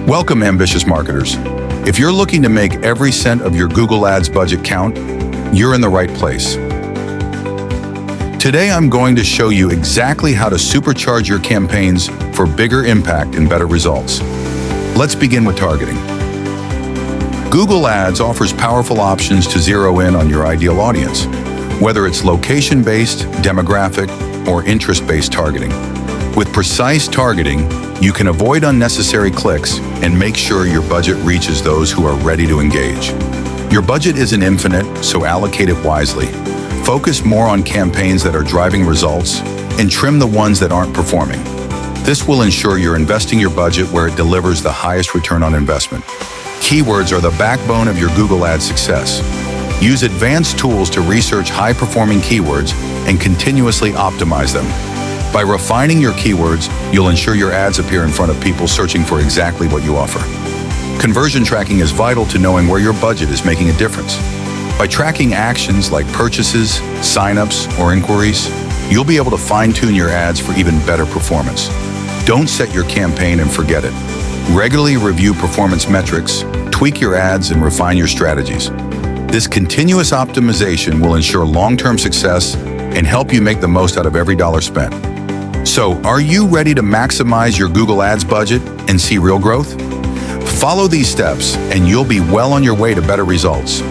Welcome, ambitious marketers. If you're looking to make every cent of your Google Ads budget count, you're in the right place. Today, I'm going to show you exactly how to supercharge your campaigns for bigger impact and better results. Let's begin with targeting. Google Ads offers powerful options to zero in on your ideal audience, whether it's location-based, demographic, or interest-based targeting. With precise targeting, you can avoid unnecessary clicks and make sure your budget reaches those who are ready to engage. Your budget isn't infinite, so allocate it wisely. Focus more on campaigns that are driving results and trim the ones that aren't performing. This will ensure you're investing your budget where it delivers the highest return on investment. Keywords are the backbone of your Google Ads success. Use advanced tools to research high-performing keywords and continuously optimize them. By refining your keywords, you'll ensure your ads appear in front of people searching for exactly what you offer. Conversion tracking is vital to knowing where your budget is making a difference. By tracking actions like purchases, signups, or inquiries, you'll be able to fine-tune your ads for even better performance. Don't set your campaign and forget it. Regularly review performance metrics, tweak your ads, and refine your strategies. This continuous optimization will ensure long-term success and help you make the most out of every dollar spent. So, are you ready to maximize your Google Ads budget and see real growth? Follow these steps and you'll be well on your way to better results.